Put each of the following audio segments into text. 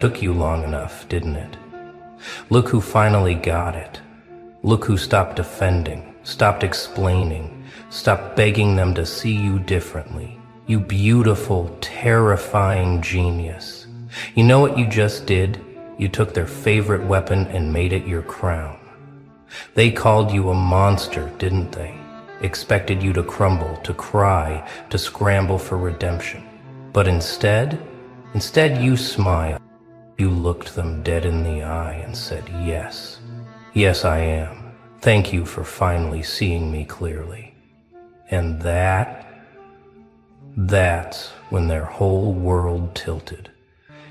Took you long enough, didn't it? Look who finally got it. Look who stopped defending, stopped explaining, stopped begging them to see you differently. You beautiful, terrifying genius. You know what you just did? You took their favorite weapon and made it your crown. They called you a monster, didn't they? Expected you to crumble, to cry, to scramble for redemption. But instead you smiled. You looked them dead in the eye and said, yes. Yes, I am. Thank you for finally seeing me clearly. And that's when their whole world tilted.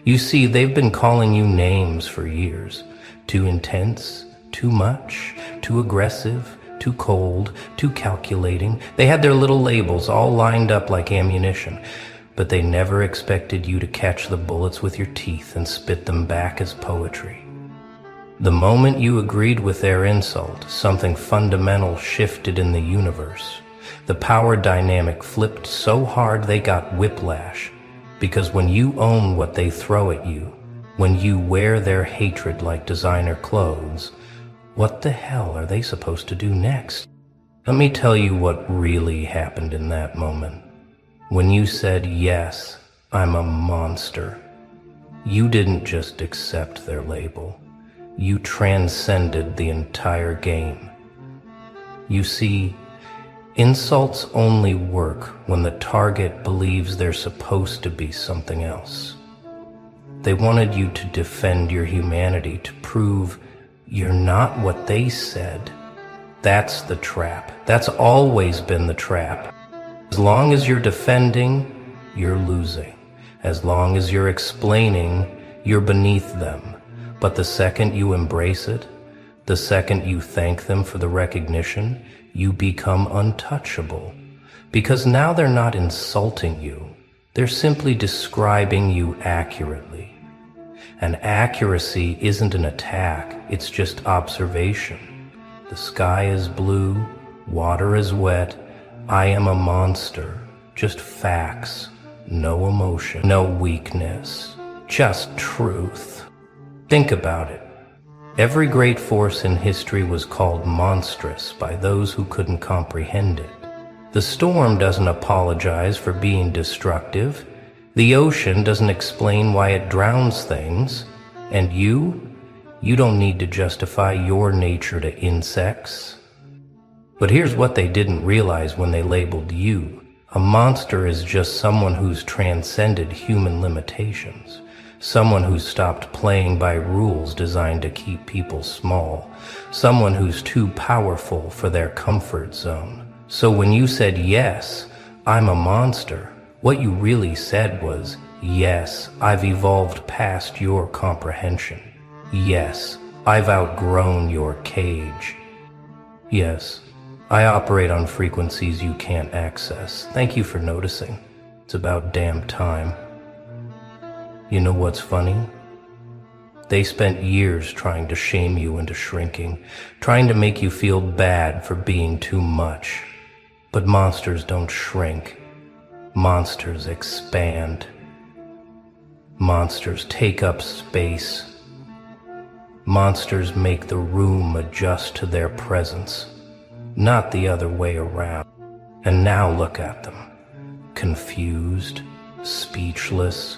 You see, they've been calling you names for years. Too intense, too much, too aggressive, too cold, too calculating. They had their little labels all lined up like ammunition, but they never expected you to catch the bullets with your teeth and spit them back as poetry. The moment you agreed with their insult, something fundamental shifted in the universe. The power dynamic flipped so hard they got whiplash, because when you own what they throw at you, when you wear their hatred like designer clothes, what the hell are they supposed to do next? Let me tell you what really happened in that moment. When you said, yes, I'm a monster, you didn't just accept their label. You transcended the entire game. You see, insults only work when the target believes they're supposed to be something else. They wanted you to defend your humanity, to prove you're not what they said. That's the trap. That's always been the trap. As long as you're defending, you're losing. As long as you're explaining, you're beneath them. But the second you embrace it, the second you thank them for the recognition, you become untouchable. Because now they're not insulting you. They're simply describing you accurately. And accuracy isn't an attack, it's just observation. The sky is blue, water is wet, I am a monster. Just facts, no emotion, no weakness, just truth. Think about it. Every great force in history was called monstrous by those who couldn't comprehend it. The storm doesn't apologize for being destructive. The ocean doesn't explain why it drowns things. And you don't need to justify your nature to insects. But here's what they didn't realize when they labeled you. A monster is just someone who's transcended human limitations. Someone who's stopped playing by rules designed to keep people small. Someone who's too powerful for their comfort zone. So when you said, yes, I'm a monster, what you really said was, yes, I've evolved past your comprehension. Yes, I've outgrown your cage. Yes, I operate on frequencies you can't access. Thank you for noticing. It's about damn time. You know what's funny? They spent years trying to shame you into shrinking, trying to make you feel bad for being too much. But monsters don't shrink. Monsters expand. Monsters take up space. Monsters make the room adjust to their presence, not the other way around. And now look at them. Confused, speechless.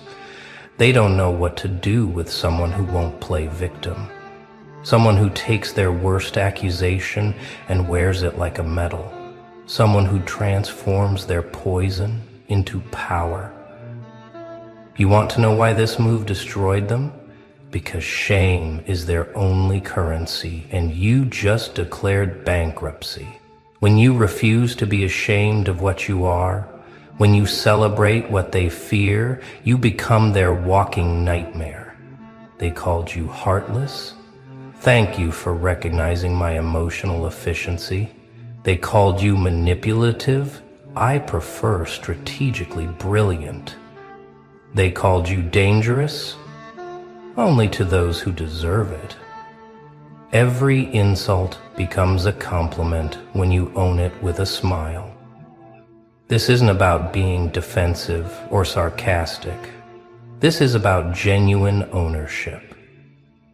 They don't know what to do with someone who won't play victim. Someone who takes their worst accusation and wears it like a medal. Someone who transforms their poison into power. You want to know why this move destroyed them? Because shame is their only currency, and you just declared bankruptcy. When you refuse to be ashamed of what you are, when you celebrate what they fear, you become their walking nightmare. They called you heartless. Thank you for recognizing my emotional efficiency. They called you manipulative. I prefer strategically brilliant. They called you dangerous. Only to those who deserve it. Every insult becomes a compliment when you own it with a smile. This isn't about being defensive or sarcastic. This is about genuine ownership.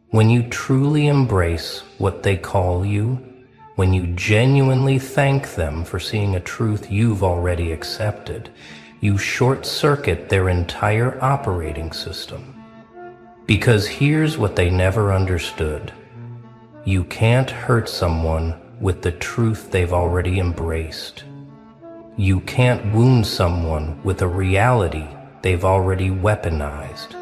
When you truly embrace what they call you, when you genuinely thank them for seeing a truth you've already accepted, you short-circuit their entire operating system. Because here's what they never understood. You can't hurt someone with the truth they've already embraced. You can't wound someone with a reality they've already weaponized.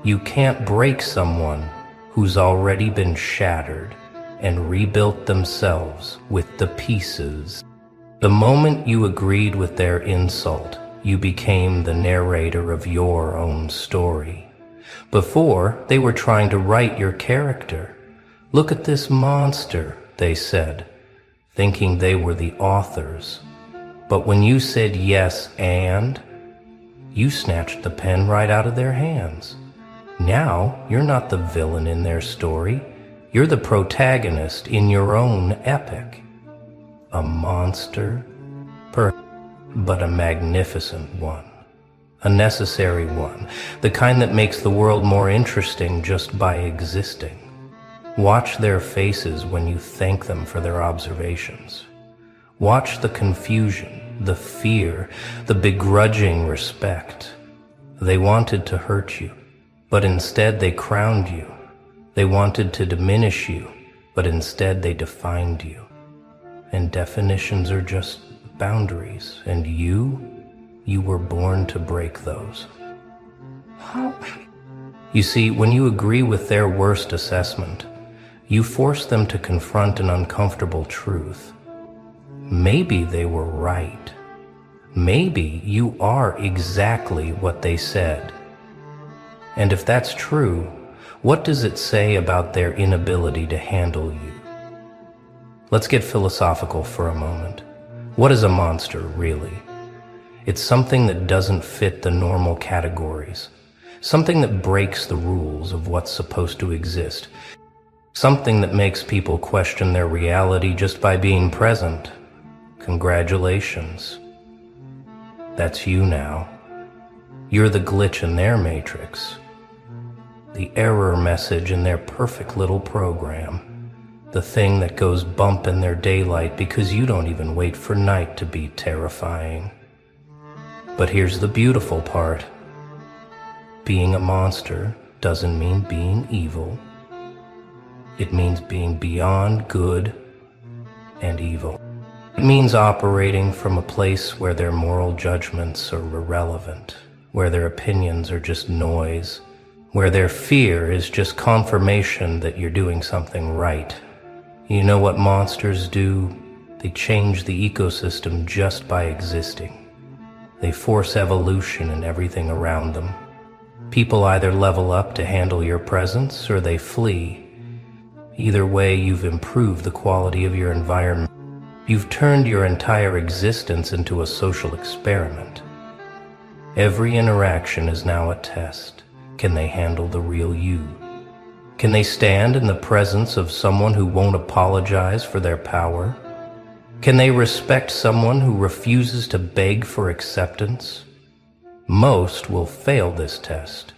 You can't break someone who's already been shattered and rebuilt themselves with the pieces. The moment you agreed with their insult, you became the narrator of your own story. Before, they were trying to write your character. Look at this monster, they said, thinking they were the authors. But when you said yes and, you snatched the pen right out of their hands. Now, you're not the villain in their story. You're the protagonist in your own epic. A monster, but a magnificent one. A necessary one, the kind that makes the world more interesting just by existing. Watch their faces when you thank them for their observations. Watch the confusion, the fear, the begrudging respect. They wanted to hurt you, but instead they crowned you. They wanted to diminish you, but instead they defined you. And definitions are just boundaries, and you were born to break those. You see, when you agree with their worst assessment, you force them to confront an uncomfortable truth. Maybe they were right. Maybe you are exactly what they said. And if that's true, what does it say about their inability to handle you? Let's get philosophical for a moment. What is a monster, really? It's something that doesn't fit the normal categories. Something that breaks the rules of what's supposed to exist. Something that makes people question their reality just by being present. Congratulations. That's you now. You're the glitch in their matrix. The error message in their perfect little program. The thing that goes bump in their daylight because you don't even wait for night to be terrifying. But here's the beautiful part. Being a monster doesn't mean being evil. It means being beyond good and evil. It means operating from a place where their moral judgments are irrelevant, where their opinions are just noise, where their fear is just confirmation that you're doing something right. You know what monsters do? They change the ecosystem just by existing. They force evolution in everything around them. People either level up to handle your presence or they flee. Either way, you've improved the quality of your environment. You've turned your entire existence into a social experiment. Every interaction is now a test. Can they handle the real you? Can they stand in the presence of someone who won't apologize for their power? Can they respect someone who refuses to beg for acceptance? Most will fail this test.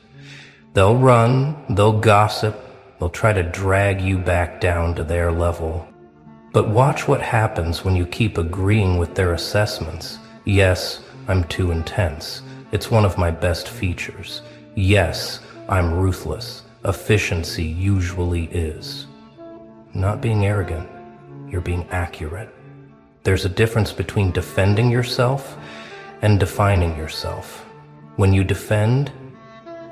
They'll run, they'll gossip, they'll try to drag you back down to their level. But watch what happens when you keep agreeing with their assessments. Yes, I'm too intense. It's one of my best features. Yes, I'm ruthless. Efficiency usually is. Not being arrogant, you're being accurate. There's a difference between defending yourself and defining yourself. When you defend,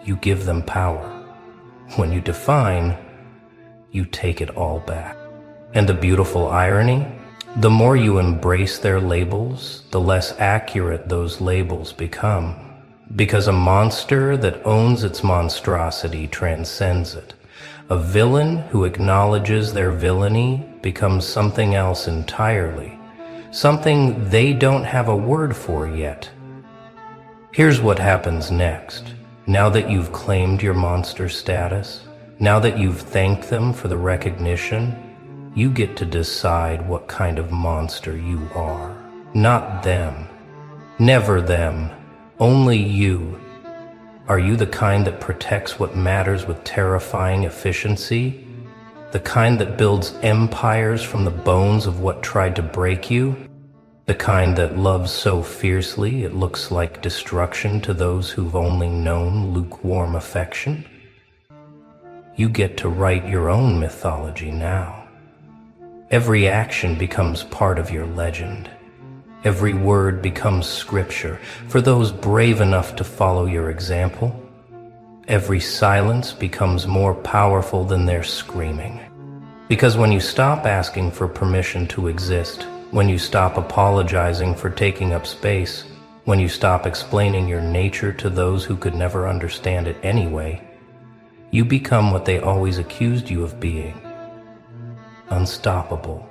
you give them power. When you define, you take it all back. And the beautiful irony? The more you embrace their labels, the less accurate those labels become. Because a monster that owns its monstrosity transcends it. A villain who acknowledges their villainy becomes something else entirely. Something they don't have a word for yet. Here's what happens next. Now that you've claimed your monster status, now that you've thanked them for the recognition, you get to decide what kind of monster you are. Not them. Never them. Only you. Are you the kind that protects what matters with terrifying efficiency? The kind that builds empires from the bones of what tried to break you? The kind that loves so fiercely it looks like destruction to those who've only known lukewarm affection? You get to write your own mythology now. Every action becomes part of your legend. Every word becomes scripture for those brave enough to follow your example. Every silence becomes more powerful than their screaming. Because when you stop asking for permission to exist, when you stop apologizing for taking up space, when you stop explaining your nature to those who could never understand it anyway, you become what they always accused you of being: unstoppable.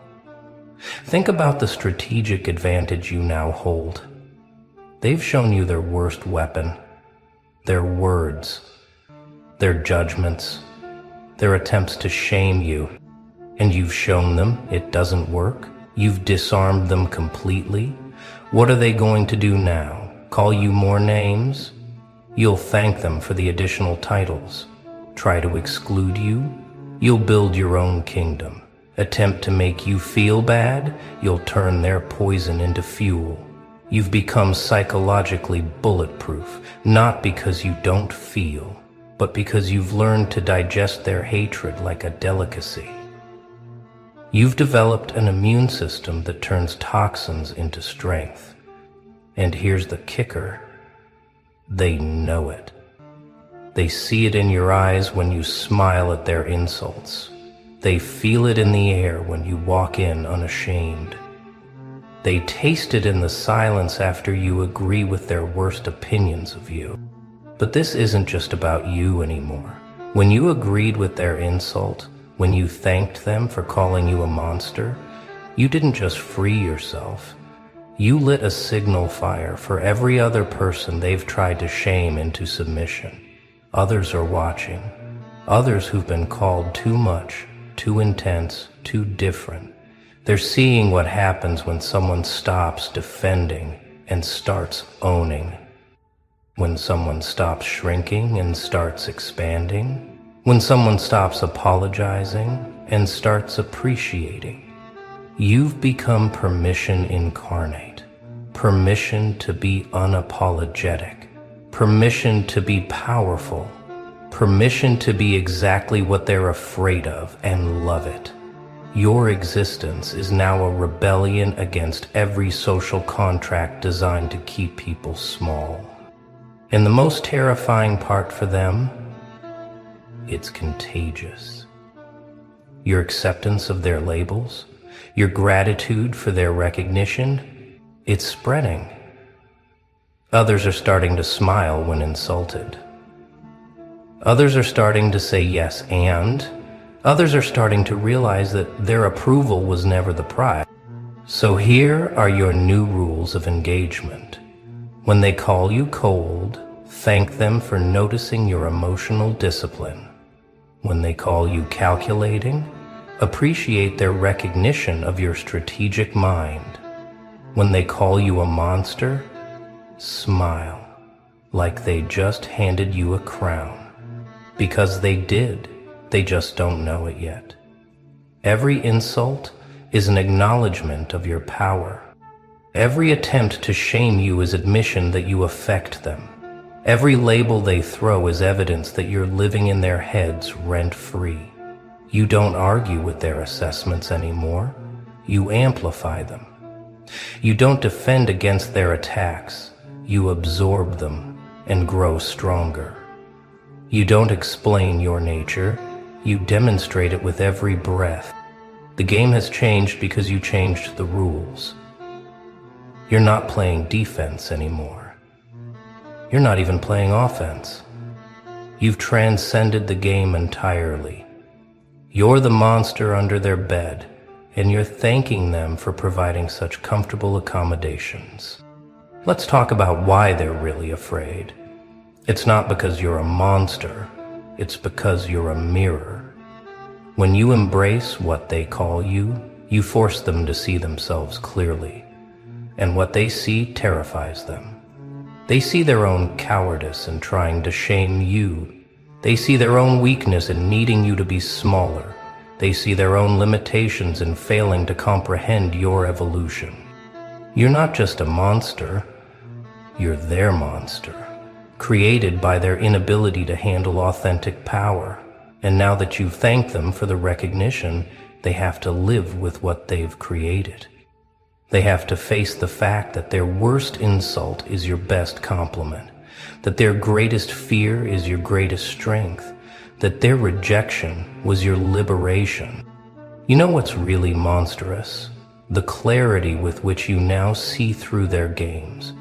Think about the strategic advantage you now hold. They've shown you their worst weapon, their words, their judgments, their attempts to shame you, and you've shown them it doesn't work. You've disarmed them completely. What are they going to do now? Call you more names? You'll thank them for the additional titles. Try to exclude you? You'll build your own kingdom. Attempt to make you feel bad? You'll turn their poison into fuel. You've become psychologically bulletproof, not because you don't feel, but because you've learned to digest their hatred like a delicacy. You've developed an immune system that turns toxins into strength. And here's the kicker: they know it. They see it in your eyes when you smile at their insults. They feel it in the air when you walk in unashamed. They taste it in the silence after you agree with their worst opinions of you. But this isn't just about you anymore. When you agreed with their insult, when you thanked them for calling you a monster, you didn't just free yourself. You lit a signal fire for every other person they've tried to shame into submission. Others are watching. Others who've been called too much, too intense, too different. They're seeing what happens when someone stops defending and starts owning. When someone stops shrinking and starts expanding. When someone stops apologizing and starts appreciating. You've become permission incarnate. Permission to be unapologetic. Permission to be powerful. Permission to be exactly what they're afraid of and love it. Your existence is now a rebellion against every social contract designed to keep people small. And the most terrifying part for them, it's contagious. Your acceptance of their labels, your gratitude for their recognition, it's spreading. Others are starting to smile when insulted. Others are starting to say yes, and others are starting to realize that their approval was never the prize. So here are your new rules of engagement. When they call you cold, thank them for noticing your emotional discipline. When they call you calculating, appreciate their recognition of your strategic mind. When they call you a monster, smile like they just handed you a crown. Because they did, they just don't know it yet. Every insult is an acknowledgement of your power. Every attempt to shame you is admission that you affect them. Every label they throw is evidence that you're living in their heads rent-free. You don't argue with their assessments anymore. You amplify them. You don't defend against their attacks. You absorb them and grow stronger. You don't explain your nature. You demonstrate it with every breath. The game has changed because you changed the rules. You're not playing defense anymore. You're not even playing offense. You've transcended the game entirely. You're the monster under their bed, and you're thanking them for providing such comfortable accommodations. Let's talk about why they're really afraid. It's not because you're a monster, it's because you're a mirror. When you embrace what they call you, you force them to see themselves clearly, and what they see terrifies them. They see their own cowardice in trying to shame you. They see their own weakness in needing you to be smaller. They see their own limitations in failing to comprehend your evolution. You're not just a monster, you're their monster, created by their inability to handle authentic power. And now that you've thanked them for the recognition, they have to live with what they've created. They have to face the fact that their worst insult is your best compliment, that their greatest fear is your greatest strength, that their rejection was your liberation. You know what's really monstrous? The clarity with which you now see through their games,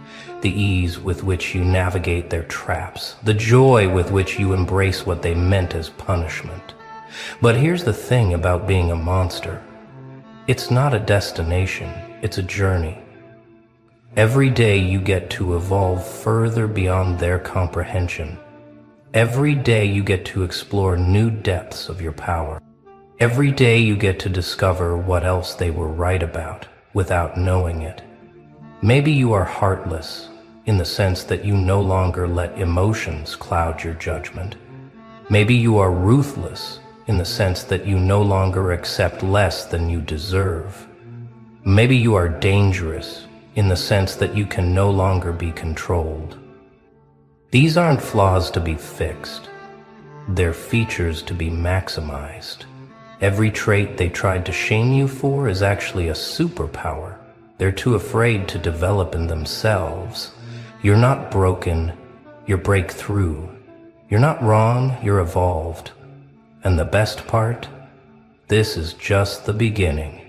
the ease with which you navigate their traps, the joy with which you embrace what they meant as punishment. But here's the thing about being a monster. It's not a destination, it's a journey. Every day you get to evolve further beyond their comprehension. Every day you get to explore new depths of your power. Every day you get to discover what else they were right about without knowing it. Maybe you are heartless in the sense that you no longer let emotions cloud your judgment. Maybe you are ruthless in the sense that you no longer accept less than you deserve. Maybe you are dangerous in the sense that you can no longer be controlled. These aren't flaws to be fixed. They're features to be maximized. Every trait they tried to shame you for is actually a superpower they're too afraid to develop in themselves. You're not broken, you're breakthrough. You're not wrong, you're evolved. And the best part? This is just the beginning.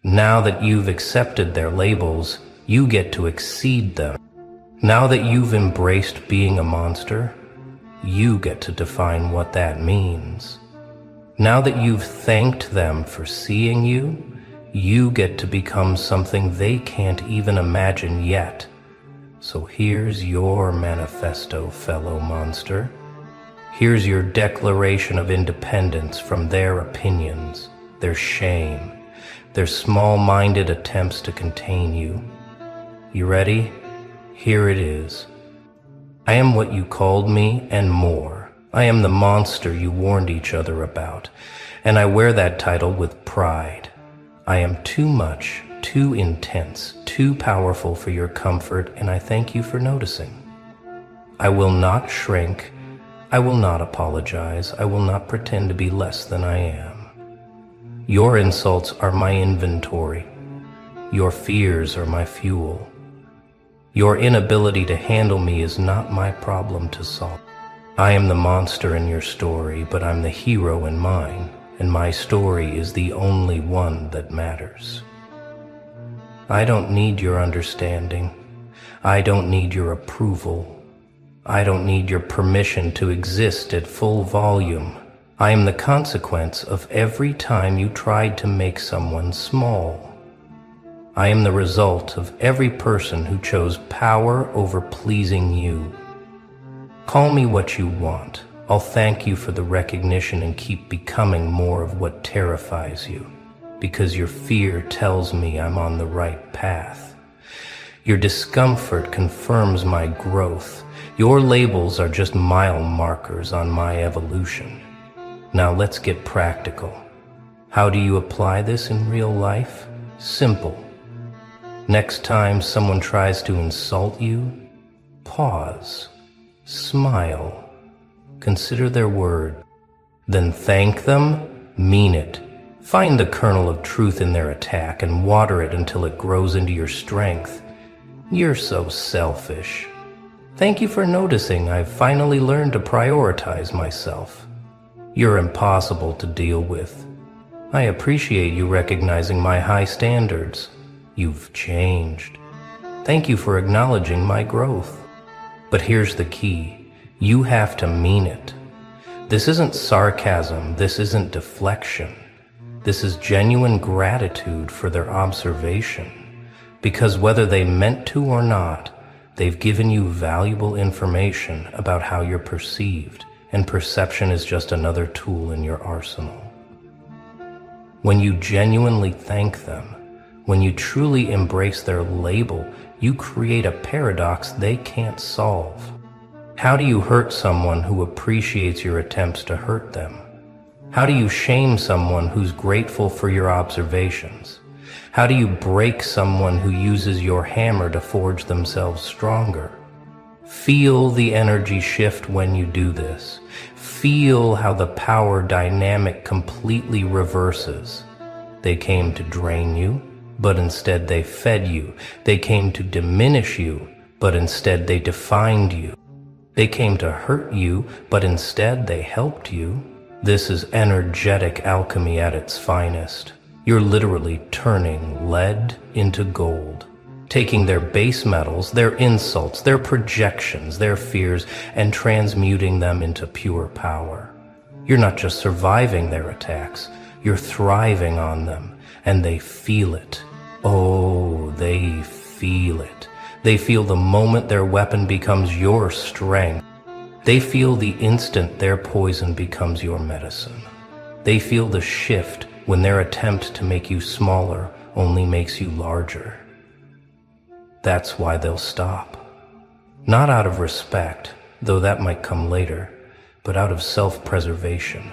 Now that you've accepted their labels, you get to exceed them. Now that you've embraced being a monster, you get to define what that means. Now that you've thanked them for seeing you, you get to become something they can't even imagine yet. So here's your manifesto, fellow monster. Here's your declaration of independence from their opinions, their shame, their small-minded attempts to contain you. You ready? Here it is. I am what you called me and more. I am the monster you warned each other about, and I wear that title with pride. I am too much, too intense, too powerful for your comfort, and I thank you for noticing. I will not shrink. I will not apologize. I will not pretend to be less than I am. Your insults are my inventory. Your fears are my fuel. Your inability to handle me is not my problem to solve. I am the monster in your story, but I'm the hero in mine, and my story is the only one that matters. I don't need your understanding. I don't need your approval. I don't need your permission to exist at full volume. I am the consequence of every time you tried to make someone small. I am the result of every person who chose power over pleasing you. Call me what you want. I'll thank you for the recognition and keep becoming more of what terrifies you, because your fear tells me I'm on the right path. Your discomfort confirms my growth. Your labels are just mile markers on my evolution. Now let's get practical. How do you apply this in real life? Simple. Next time someone tries to insult you, pause, smile, consider their word, then thank them, mean it. Find the kernel of truth in their attack and water it until it grows into your strength. You're so selfish. Thank you for noticing I've finally learned to prioritize myself. You're impossible to deal with. I appreciate you recognizing my high standards. You've changed. Thank you for acknowledging my growth. But here's the key. You have to mean it. This isn't sarcasm. This isn't deflection. This is genuine gratitude for their observation. Because whether they meant to or not, they've given you valuable information about how you're perceived, and perception is just another tool in your arsenal. When you genuinely thank them, When you truly embrace their label, you create a paradox they can't solve. How do you hurt someone who appreciates your attempts to hurt them? How do you shame someone who's grateful for your observations? How do you break someone who uses your hammer to forge themselves stronger? Feel the energy shift when you do this. Feel how the power dynamic completely reverses. They came to drain you, but instead they fed you. They came to diminish you, but instead they defined you. They came to hurt you, but instead they helped you. This is energetic alchemy at its finest. You're literally turning lead into gold, taking their base metals, their insults, their projections, their fears, and transmuting them into pure power. You're not just surviving their attacks, you're thriving on them, and they feel it. Oh, they feel it. They feel the moment their weapon becomes your strength. They feel the instant their poison becomes your medicine. They feel the shift when their attempt to make you smaller only makes you larger. That's why they'll stop. Not out of respect, though that might come later, but out of self-preservation.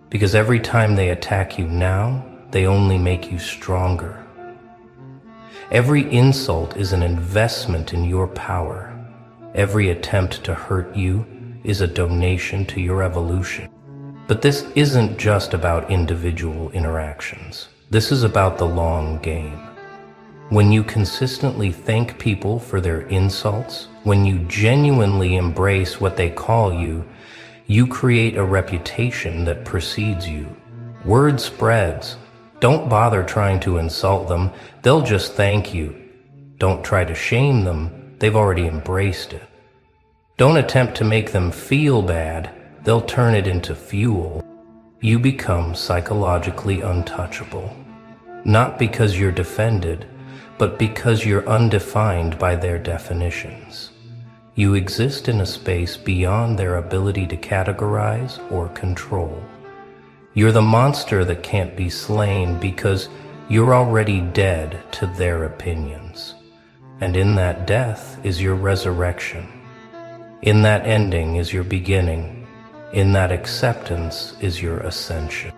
Because every time they attack you now, they only make you stronger. Every insult is an investment in your power. Every attempt to hurt you is a donation to your evolution. But this isn't just about individual interactions. This is about the long game. When you consistently thank people for their insults, when you genuinely embrace what they call you, you create a reputation that precedes you. Word spreads. Don't bother trying to insult them, they'll just thank you. Don't try to shame them, they've already embraced it. Don't attempt to make them feel bad, they'll turn it into fuel. You become psychologically untouchable. Not because you're defended, but because you're undefined by their definitions. You exist in a space beyond their ability to categorize or control. You're the monster that can't be slain because you're already dead to their opinions. And in that death is your resurrection. In that ending is your beginning. In that acceptance is your ascension.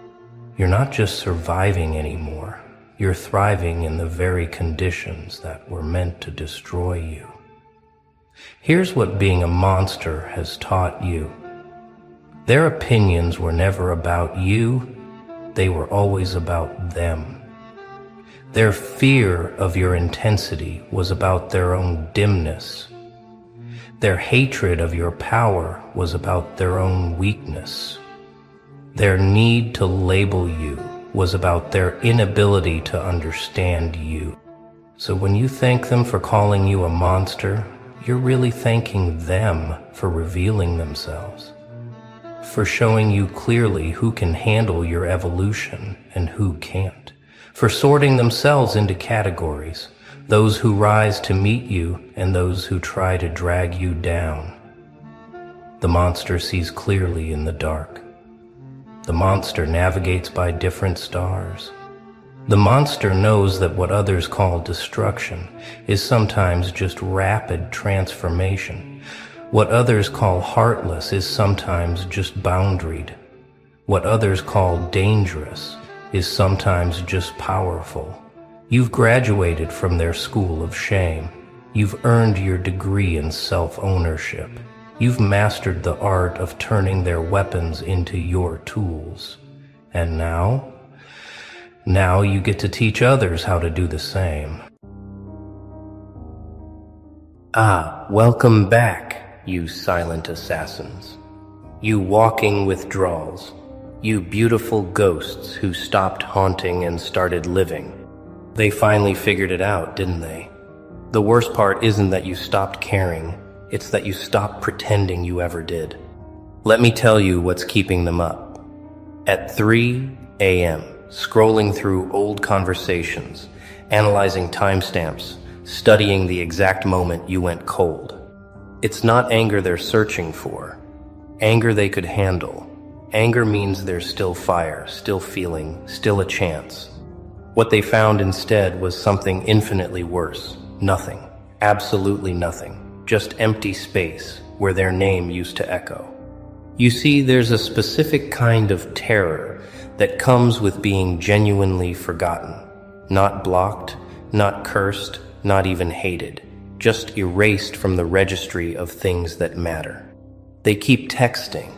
You're not just surviving anymore. You're thriving in the very conditions that were meant to destroy you. Here's what being a monster has taught you. Their opinions were never about you, they were always about them. Their fear of your intensity was about their own dimness. Their hatred of your power was about their own weakness. Their need to label you was about their inability to understand you. So when you thank them for calling you a monster, you're really thanking them for revealing themselves, for showing you clearly who can handle your evolution and who can't, for sorting themselves into categories, those who rise to meet you and those who try to drag you down. The monster sees clearly in the dark. The monster navigates by different stars. The monster knows that what others call destruction is sometimes just rapid transformation. What others call heartless is sometimes just boundaried. What others call dangerous is sometimes just powerful. You've graduated from their school of shame. You've earned your degree in self-ownership. You've mastered the art of turning their weapons into your tools. And now you get to teach others how to do the same. Welcome back, you silent assassins. You walking withdrawals. You beautiful ghosts who stopped haunting and started living. They finally figured it out, didn't they? The worst part isn't that you stopped caring, it's that you stopped pretending you ever did. Let me tell you what's keeping them up. At 3 a.m., scrolling through old conversations, analyzing timestamps, studying the exact moment you went cold. It's not anger they're searching for. Anger they could handle. Anger means there's still fire, still feeling, still a chance. What they found instead was something infinitely worse. Nothing. Absolutely nothing. Just empty space where their name used to echo. You see, there's a specific kind of terror that comes with being genuinely forgotten. Not blocked, not cursed, not even hated. Just erased from the registry of things that matter. They keep texting,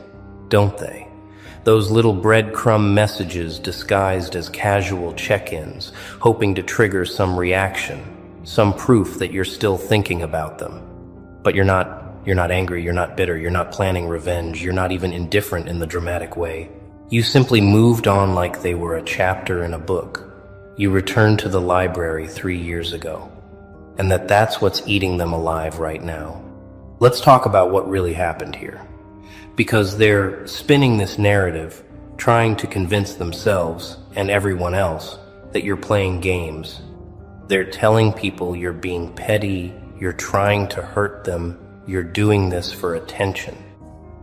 don't they? Those little breadcrumb messages disguised as casual check-ins, hoping to trigger some reaction, some proof that you're still thinking about them. But you're not angry, you're not bitter, you're not planning revenge, you're not even indifferent in the dramatic way. You simply moved on like they were a chapter in a book. You returned to the library 3 years ago. And that's what's eating them alive right now. Let's talk about what really happened here. Because they're spinning this narrative, trying to convince themselves and everyone else that you're playing games. They're telling people you're being petty, you're trying to hurt them, you're doing this for attention.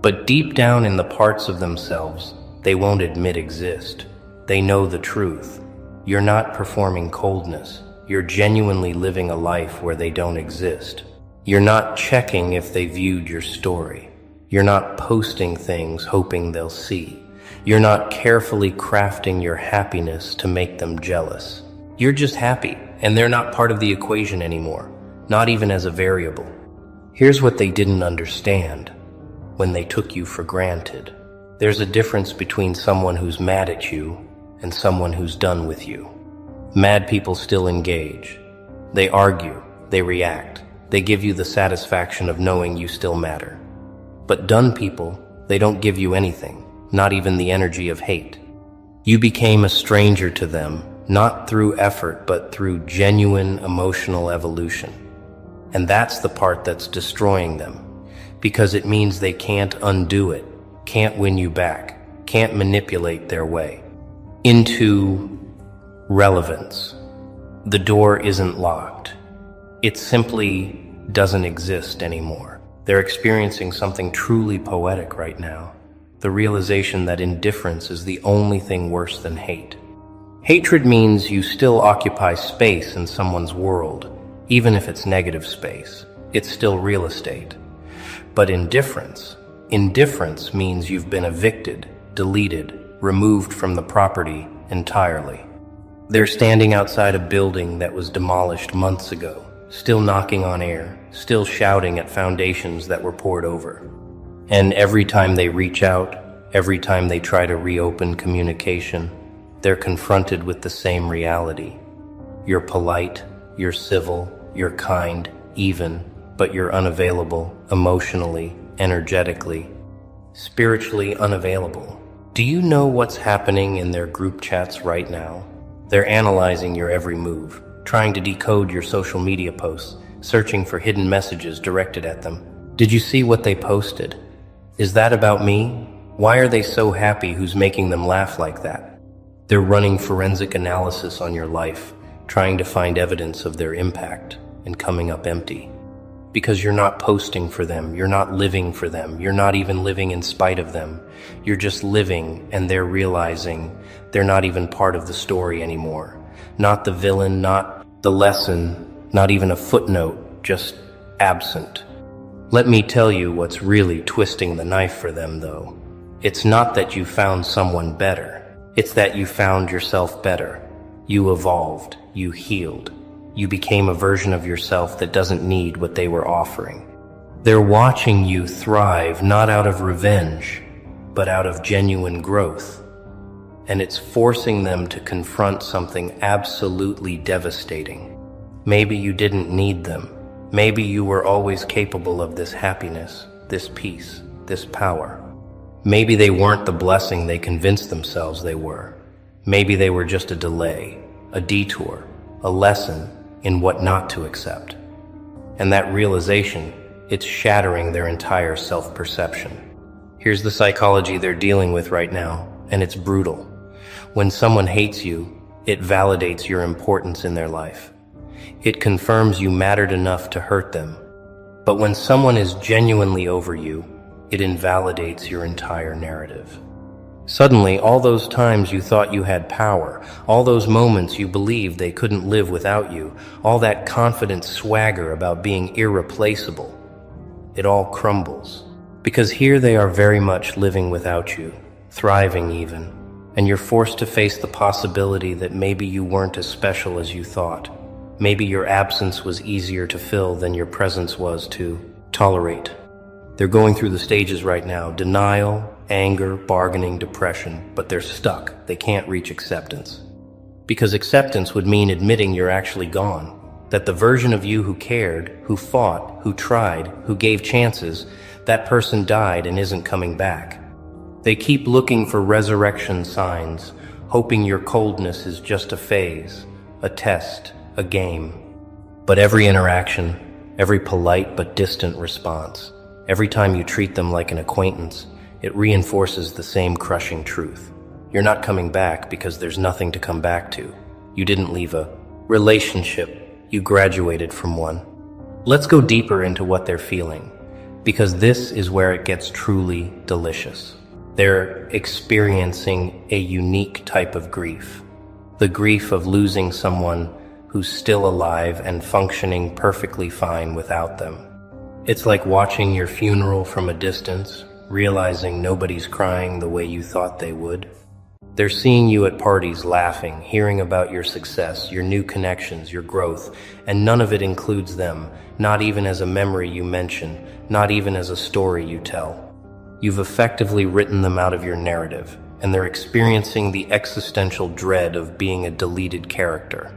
But deep down in the parts of themselves they won't admit exist, they know the truth. You're not performing coldness. You're genuinely living a life where they don't exist. You're not checking if they viewed your story. You're not posting things hoping they'll see. You're not carefully crafting your happiness to make them jealous. You're just happy, and they're not part of the equation anymore, not even as a variable. Here's what they didn't understand when they took you for granted. There's a difference between someone who's mad at you and someone who's done with you. Mad people still engage. They argue, they react, they give you the satisfaction of knowing you still matter. But done people, they don't give you anything, not even the energy of hate. You became a stranger to them, not through effort, but through genuine emotional evolution. And that's the part that's destroying them, because it means they can't undo it, can't win you back, can't manipulate their way into relevance. The door isn't locked. It simply doesn't exist anymore. They're experiencing something truly poetic right now. The realization that indifference is the only thing worse than hate. Hatred means you still occupy space in someone's world, even if it's negative space. It's still real estate. But indifference means you've been evicted, deleted, removed from the property entirely. They're standing outside a building that was demolished months ago, still knocking on air, still shouting at foundations that were poured over. And every time they reach out, every time they try to reopen communication, they're confronted with the same reality. You're polite, you're civil, you're kind, even, but you're unavailable, emotionally, energetically, spiritually unavailable. Do you know what's happening in their group chats right now? They're analyzing your every move, trying to decode your social media posts, searching for hidden messages directed at them. Did you see what they posted? Is that about me? Why are they so happy? Who's making them laugh like that? They're running forensic analysis on your life, trying to find evidence of their impact, and coming up empty. Because you're not posting for them, you're not living for them, you're not even living in spite of them. You're just living, and they're realizing they're not even part of the story anymore. Not the villain, not the lesson, not even a footnote, just absent. Let me tell you what's really twisting the knife for them, though. It's not that you found someone better. It's that you found yourself better. You evolved. You healed. You became a version of yourself that doesn't need what they were offering. They're watching you thrive, not out of revenge, but out of genuine growth. And it's forcing them to confront something absolutely devastating. Maybe you didn't need them. Maybe you were always capable of this happiness, this peace, this power. Maybe they weren't the blessing they convinced themselves they were. Maybe they were just a delay, a detour, a lesson in what not to accept. And that realization, it's shattering their entire self-perception. Here's the psychology they're dealing with right now, and it's brutal. When someone hates you, it validates your importance in their life. It confirms you mattered enough to hurt them. But when someone is genuinely over you, it invalidates your entire narrative. Suddenly, all those times you thought you had power, all those moments you believed they couldn't live without you, all that confident swagger about being irreplaceable, it all crumbles. Because here they are very much living without you, thriving even, and you're forced to face the possibility that maybe you weren't as special as you thought. Maybe your absence was easier to fill than your presence was to tolerate. They're going through the stages right now: denial, anger, bargaining, depression, but they're stuck. They can't reach acceptance. Because acceptance would mean admitting you're actually gone, that the version of you who cared, who fought, who tried, who gave chances, that person died and isn't coming back. They keep looking for resurrection signs, hoping your coldness is just a phase, a test, a game. But every interaction, every polite but distant response, every time you treat them like an acquaintance, it reinforces the same crushing truth. You're not coming back because there's nothing to come back to. You didn't leave a relationship, you graduated from one. Let's go deeper into what they're feeling, because this is where it gets truly delicious. They're experiencing a unique type of grief. The grief of losing someone who's still alive and functioning perfectly fine without them. It's like watching your funeral from a distance, realizing nobody's crying the way you thought they would. They're seeing you at parties laughing, hearing about your success, your new connections, your growth, and none of it includes them, not even as a memory you mention, not even as a story you tell. You've effectively written them out of your narrative, and they're experiencing the existential dread of being a deleted character.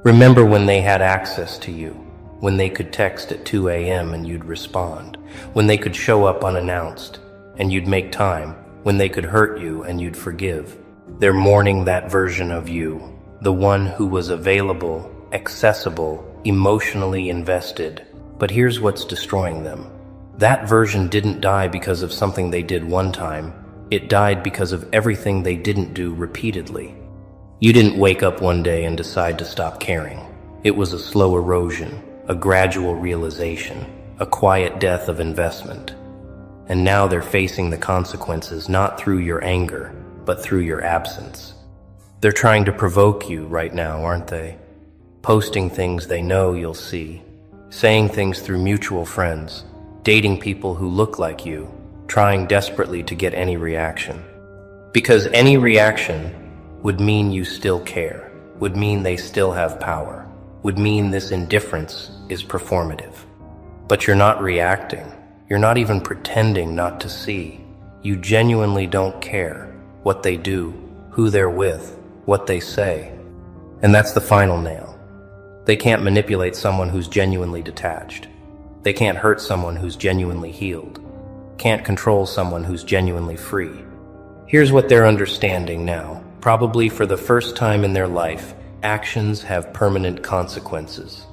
Remember when they had access to you, when they could text at 2 a.m. and you'd respond, when they could show up unannounced and you'd make time, when they could hurt you and you'd forgive. They're mourning that version of you, the one who was available, accessible, emotionally invested. But here's what's destroying them. That version didn't die because of something they did one time. It died because of everything they didn't do repeatedly. You didn't wake up one day and decide to stop caring. It was a slow erosion, a gradual realization, a quiet death of investment. And now they're facing the consequences not through your anger, but through your absence. They're trying to provoke you right now, aren't they? Posting things they know you'll see, saying things through mutual friends, dating people who look like you, trying desperately to get any reaction. Because any reaction would mean you still care, would mean they still have power, would mean this indifference is performative. But you're not reacting. You're not even pretending not to see. You genuinely don't care what they do, who they're with, what they say. And that's the final nail. They can't manipulate someone who's genuinely detached. They can't hurt someone who's genuinely healed. Can't control someone who's genuinely free. Here's what they're understanding now. Probably for the first time in their life, actions have permanent consequences.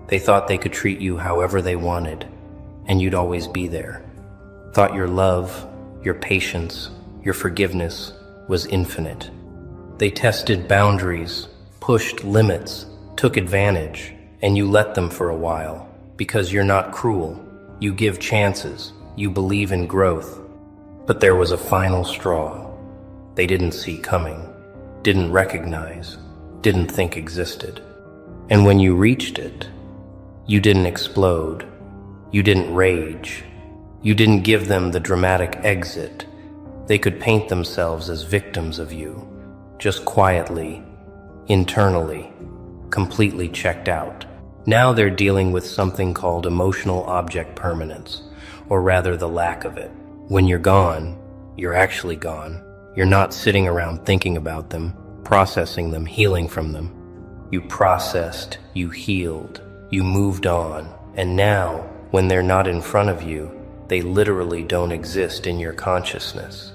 They thought they could treat you however they wanted, and you'd always be there. Thought your love, your patience, your forgiveness was infinite. They tested boundaries, pushed limits, took advantage, and you let them for a while. Because you're not cruel, you give chances, you believe in growth. But there was a final straw. They didn't see coming, didn't recognize, didn't think existed. And when you reached it, you didn't explode, you didn't rage, you didn't give them the dramatic exit. They could paint themselves as victims of you, just quietly, internally, completely checked out. Now they're dealing with something called emotional object permanence, or rather the lack of it. When you're gone, you're actually gone. You're not sitting around thinking about them, processing them, healing from them. You processed, you healed, you moved on, and now, when they're not in front of you, they literally don't exist in your consciousness.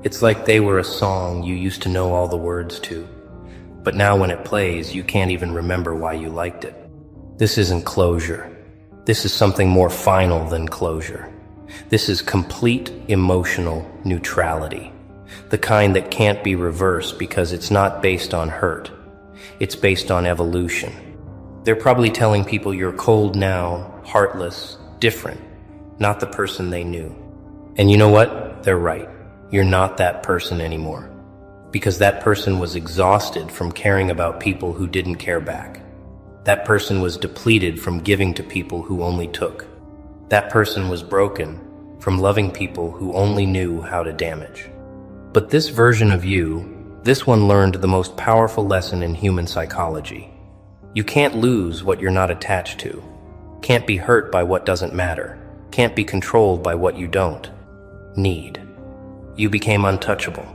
It's like they were a song you used to know all the words to, but now when it plays, you can't even remember why you liked it. This isn't closure. This is something more final than closure. This is complete emotional neutrality, the kind that can't be reversed because it's not based on hurt. It's based on evolution. They're probably telling people you're cold now, heartless, different, not the person they knew. And you know what? They're right. You're not that person anymore. Because that person was exhausted from caring about people who didn't care back. That person was depleted from giving to people who only took. That person was broken from loving people who only knew how to damage. But this version of you, this one learned the most powerful lesson in human psychology. You can't lose what you're not attached to. Can't be hurt by what doesn't matter. Can't be controlled by what you don't need. You became untouchable,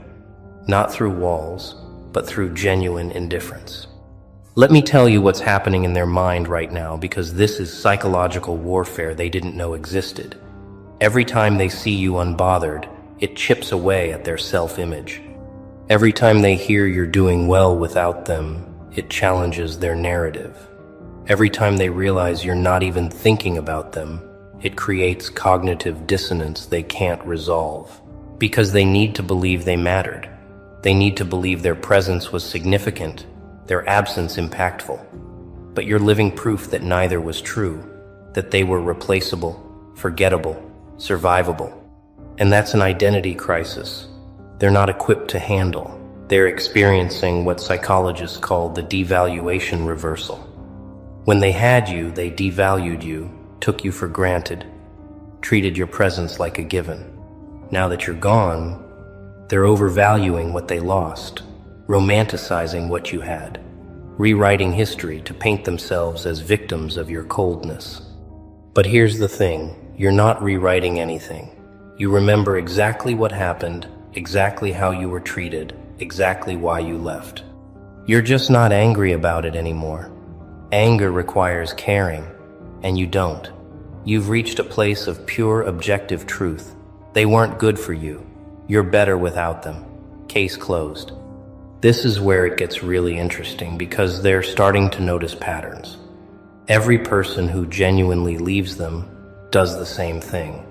not through walls, but through genuine indifference. Let me tell you what's happening in their mind right now, because this is psychological warfare they didn't know existed. Every time they see you unbothered, it chips away at their self-image. Every time they hear you're doing well without them, it challenges their narrative. Every time they realize you're not even thinking about them, it creates cognitive dissonance they can't resolve. Because they need to believe they mattered. They need to believe their presence was significant, their absence impactful. But you're living proof that neither was true, that they were replaceable, forgettable, survivable. And that's an identity crisis they're not equipped to handle. They're experiencing what psychologists call the devaluation reversal. When they had you, they devalued you, took you for granted, treated your presence like a given. Now that you're gone, they're overvaluing what they lost, romanticizing what you had, rewriting history to paint themselves as victims of your coldness. But here's the thing, you're not rewriting anything. You remember exactly what happened, exactly how you were treated, exactly why you left. You're just not angry about it anymore. Anger requires caring, and you don't. You've reached a place of pure objective truth. They weren't good for you. You're better without them. Case closed. This is where it gets really interesting, because they're starting to notice patterns. Every person who genuinely leaves them does the same thing.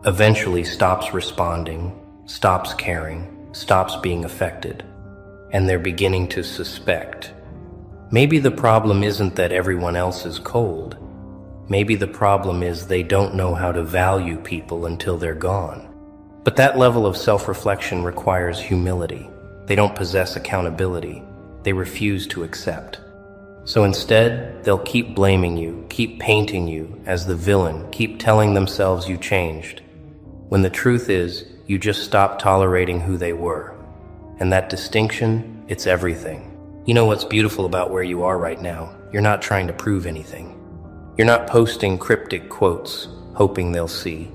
Eventually stops responding, stops caring, stops being affected. And they're beginning to suspect. Maybe the problem isn't that everyone else is cold. Maybe the problem is they don't know how to value people until they're gone. But that level of self-reflection requires humility. They don't possess accountability. They refuse to accept. So instead, they'll keep blaming you, keep painting you as the villain, keep telling themselves you changed. When the truth is, you just stopped tolerating who they were. And that distinction, it's everything. You know what's beautiful about where you are right now? You're not trying to prove anything. You're not posting cryptic quotes, hoping they'll see.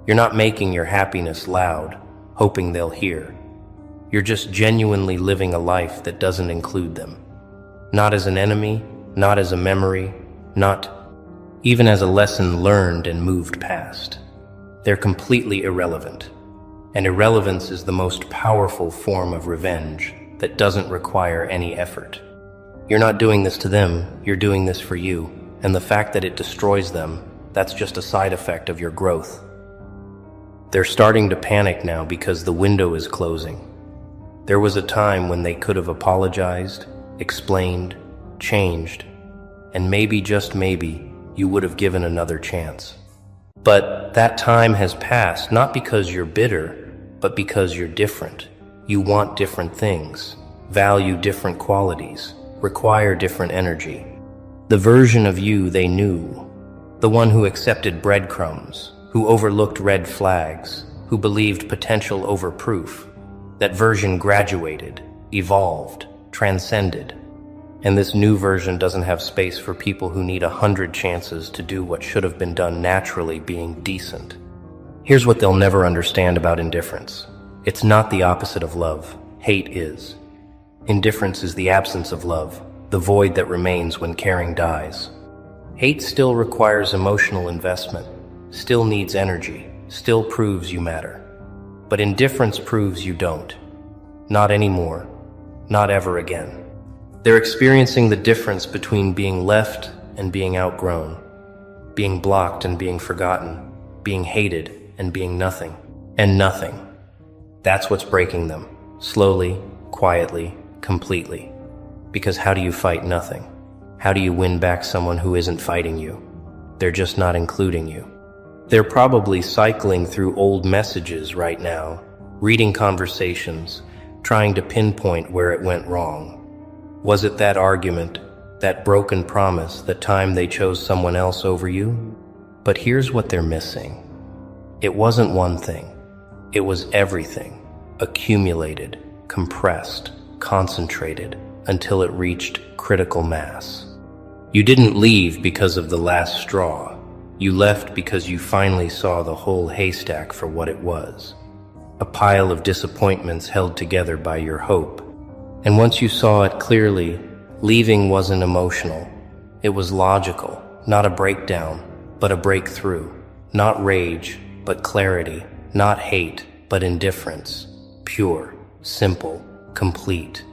You're not making your happiness loud, hoping they'll hear. You're just genuinely living a life that doesn't include them. Not as an enemy, not as a memory, not even as a lesson learned and moved past. They're completely irrelevant. And irrelevance is the most powerful form of revenge that doesn't require any effort. You're not doing this to them, you're doing this for you. And the fact that it destroys them, that's just a side effect of your growth. They're starting to panic now because the window is closing. There was a time when they could have apologized, explained, changed, and maybe, just maybe, you would have given another chance. But that time has passed, not because you're bitter, but because you're different. You want different things, value different qualities, require different energy. The version of you they knew, the one who accepted breadcrumbs, who overlooked red flags, who believed potential over proof, that version graduated, evolved, transcended. And this new version doesn't have space for people who need 100 chances to do what should have been done naturally, being decent. Here's what they'll never understand about indifference. It's not the opposite of love. Hate is. Indifference is the absence of love, the void that remains when caring dies. Hate still requires emotional investment, still needs energy, still proves you matter. But indifference proves you don't. Not anymore. Not ever again. They're experiencing the difference between being left and being outgrown, being blocked and being forgotten, being hated and being nothing, and nothing. That's what's breaking them, slowly, quietly, completely. Because how do you fight nothing? How do you win back someone who isn't fighting you? They're just not including you. They're probably cycling through old messages right now, reading conversations, trying to pinpoint where it went wrong. Was it that argument, that broken promise, the time they chose someone else over you? But here's what they're missing. It wasn't one thing. It was everything, accumulated, compressed, concentrated, until it reached critical mass. You didn't leave because of the last straw. You left because you finally saw the whole haystack for what it was. A pile of disappointments held together by your hope. And once you saw it clearly, leaving wasn't emotional. It was logical, not a breakdown, but a breakthrough. Not rage, but clarity. Not hate, but indifference. Pure, simple, complete.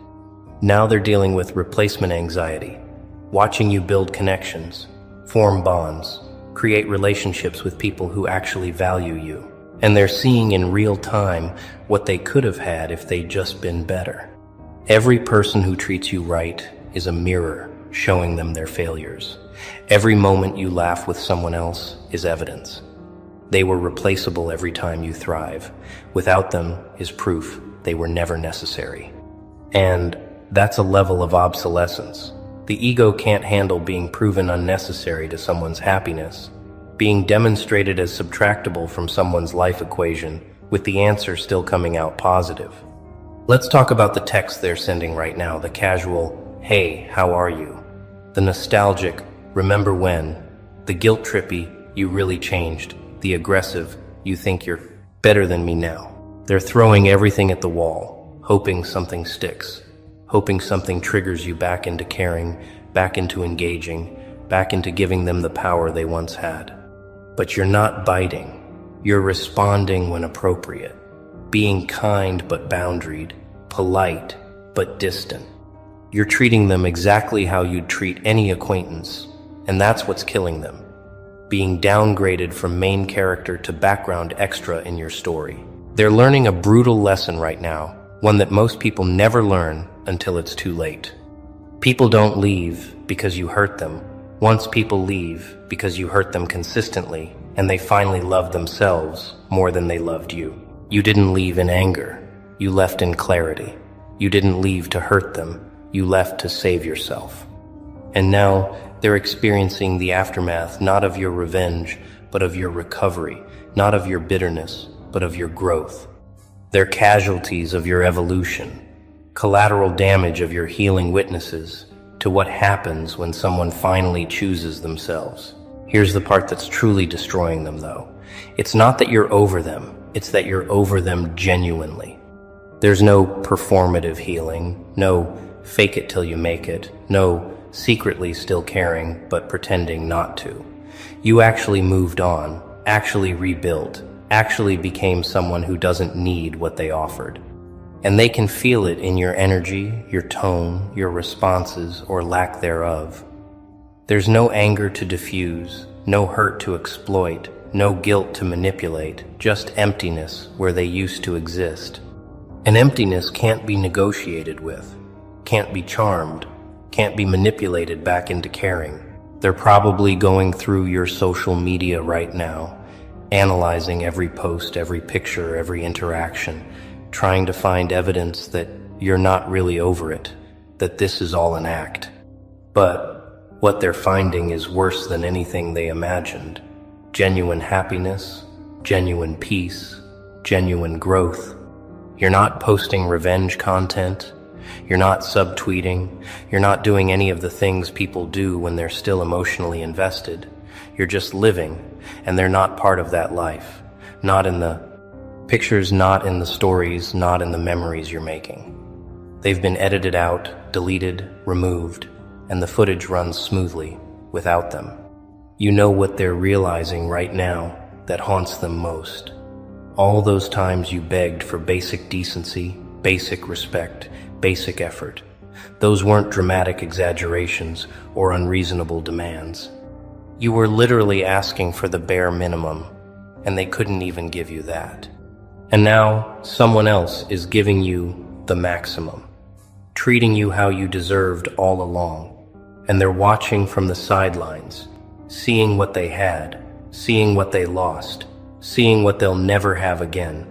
Now they're dealing with replacement anxiety, watching you build connections, form bonds, create relationships with people who actually value you. And they're seeing in real time what they could have had if they'd just been better. Every person who treats you right is a mirror showing them their failures. Every moment you laugh with someone else is evidence. They were replaceable every time you thrive. Without them is proof they were never necessary. And that's a level of obsolescence. The ego can't handle being proven unnecessary to someone's happiness, being demonstrated as subtractable from someone's life equation, with the answer still coming out positive. Let's talk about the text they're sending right now, the casual, "Hey, how are you?" The nostalgic, "Remember when?" The guilt-trippy, "You really changed." The aggressive, "You think you're better than me now." They're throwing everything at the wall, hoping something sticks, hoping something triggers you back into caring, back into engaging, back into giving them the power they once had. But you're not biting. You're responding when appropriate, being kind but boundaried, polite but distant. You're treating them exactly how you'd treat any acquaintance, and that's what's killing them. Being downgraded from main character to background extra in your story. They're learning a brutal lesson right now, one that most people never learn until it's too late. People don't leave because you hurt them. Once people leave because you hurt them consistently, and they finally love themselves more than they loved you. You didn't leave in anger. You left in clarity. You didn't leave to hurt them. You left to save yourself. And now they're experiencing the aftermath not of your revenge, but of your recovery, not of your bitterness, but of your growth. They're casualties of your evolution, collateral damage of your healing witnesses to what happens when someone finally chooses themselves. Here's the part that's truly destroying them, though. It's not that you're over them, it's that you're over them genuinely. There's no performative healing, no fake it till you make it, no secretly still caring but pretending not to. You actually moved on, actually rebuilt, actually became someone who doesn't need what they offered. And they can feel it in your energy, your tone, your responses, or lack thereof. There's no anger to diffuse, no hurt to exploit, no guilt to manipulate, just emptiness where they used to exist. And emptiness can't be negotiated with, can't be charmed, can't be manipulated back into caring. They're probably going through your social media right now, analyzing every post, every picture, every interaction, trying to find evidence that you're not really over it, that this is all an act. But what they're finding is worse than anything they imagined. Genuine happiness, genuine peace, genuine growth. You're not posting revenge content. You're not subtweeting. You're not doing any of the things people do when they're still emotionally invested. You're just living, and they're not part of that life. Not in the pictures, not in the stories, not in the memories you're making. They've been edited out, deleted, removed, and the footage runs smoothly without them. You know what they're realizing right now that haunts them most. All those times you begged for basic decency, basic respect, basic effort. Those weren't dramatic exaggerations or unreasonable demands. You were literally asking for the bare minimum, and they couldn't even give you that. And now someone else is giving you the maximum, treating you how you deserved all along. And they're watching from the sidelines, seeing what they had, seeing what they lost, seeing what they'll never have again.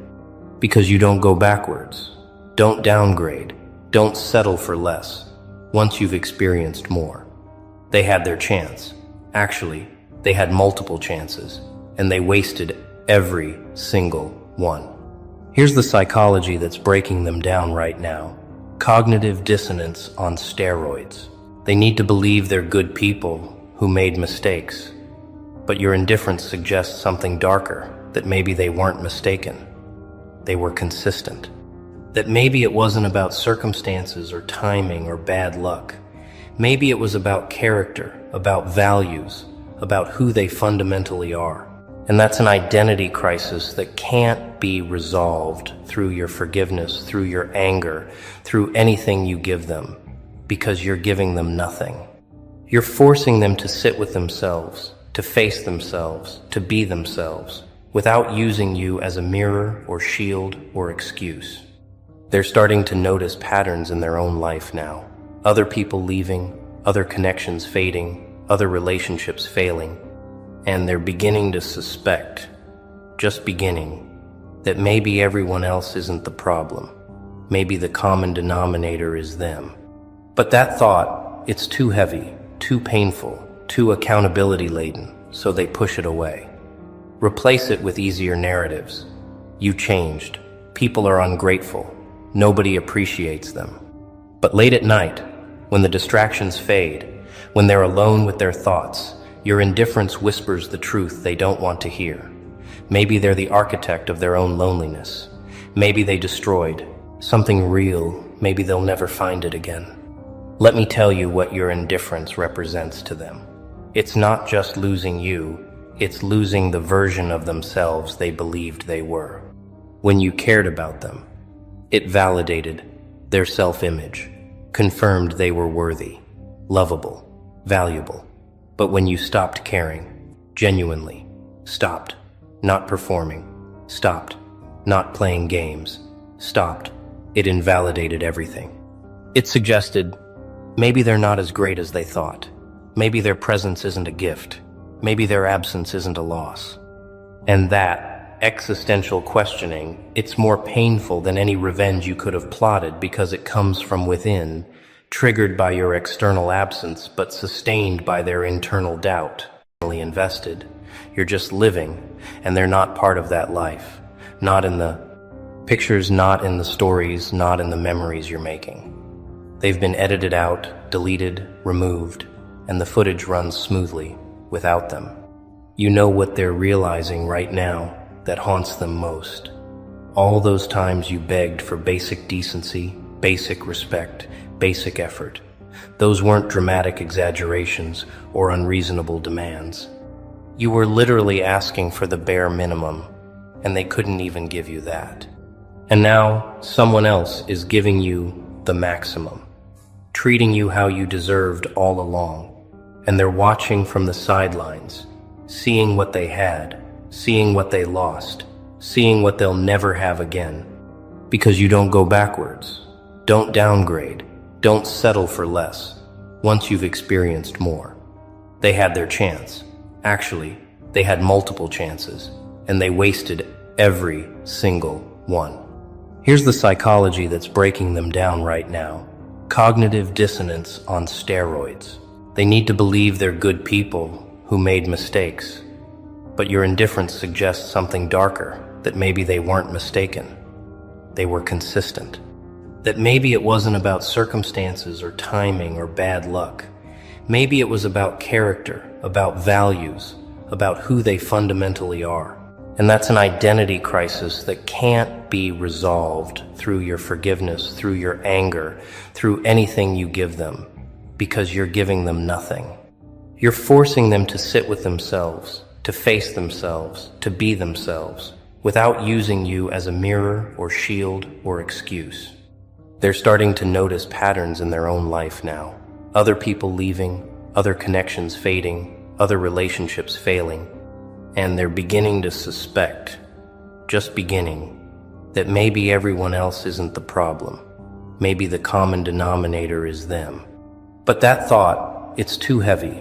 because you don't go backwards. Don't downgrade. Don't settle for less once you've experienced more. They had their chance. Actually, they had multiple chances, and they wasted every single one. Here's the psychology that's breaking them down right now. Cognitive dissonance on steroids. They need to believe they're good people who made mistakes. But your indifference suggests something darker, that maybe they weren't mistaken. They were consistent. That maybe it wasn't about circumstances or timing or bad luck. Maybe it was about character, about values, about who they fundamentally are. And that's an identity crisis that can't be resolved through your forgiveness, through your anger, through anything you give them, because you're giving them nothing. You're forcing them to sit with themselves, to face themselves, to be themselves, without using you as a mirror or shield or excuse. They're starting to notice patterns in their own life now. Other people leaving, other connections fading, other relationships failing, and they're beginning to suspect, just beginning, that maybe everyone else isn't the problem. Maybe the common denominator is them. But that thought, it's too heavy, too painful, too accountability-laden, so they push it away. Replace it with easier narratives. You changed. People are ungrateful. Nobody appreciates them. But late at night, when the distractions fade, when they're alone with their thoughts, your indifference whispers the truth they don't want to hear. Maybe they're the architect of their own loneliness. Maybe they destroyed something real. Maybe they'll never find it again. Let me tell you what your indifference represents to them. It's not just losing you, it's losing the version of themselves they believed they were. When you cared about them, it validated their self-image, confirmed they were worthy, lovable, valuable. But when you stopped caring, genuinely, stopped not performing, stopped not playing games, stopped, it invalidated everything. It suggested, maybe they're not as great as they thought. Maybe their presence isn't a gift. Maybe their absence isn't a loss. And that existential questioning, it's more painful than any revenge you could have plotted because it comes from within, triggered by your external absence, but sustained by their internal doubt. Invested, you're just living, and they're not part of that life. Not in the pictures, not in the stories, not in the memories you're making. They've been edited out, deleted, removed, and the footage runs smoothly without them. You know what they're realizing right now that haunts them most. All those times you begged for basic decency, basic respect, basic effort. Those weren't dramatic exaggerations or unreasonable demands. You were literally asking for the bare minimum, and they couldn't even give you that. And now someone else is giving you the maximum, treating you how you deserved all along. And they're watching from the sidelines, seeing what they had, seeing what they lost, seeing what they'll never have again. Because you don't go backwards. Don't downgrade. Don't settle for less once you've experienced more. They had their chance. Actually, they had multiple chances, and they wasted every single one. Here's the psychology that's breaking them down right now. Cognitive dissonance on steroids. They need to believe they're good people who made mistakes. But your indifference suggests something darker, that maybe they weren't mistaken. They were consistent. That maybe it wasn't about circumstances or timing or bad luck. Maybe it was about character, about values, about who they fundamentally are. And that's an identity crisis that can't be resolved through your forgiveness, through your anger, through anything you give them, because you're giving them nothing. You're forcing them to sit with themselves, to face themselves, to be themselves, without using you as a mirror or shield or excuse. They're starting to notice patterns in their own life now. Other people leaving, other connections fading, other relationships failing, and they're beginning to suspect, just beginning, that maybe everyone else isn't the problem. Maybe the common denominator is them. But that thought, it's too heavy,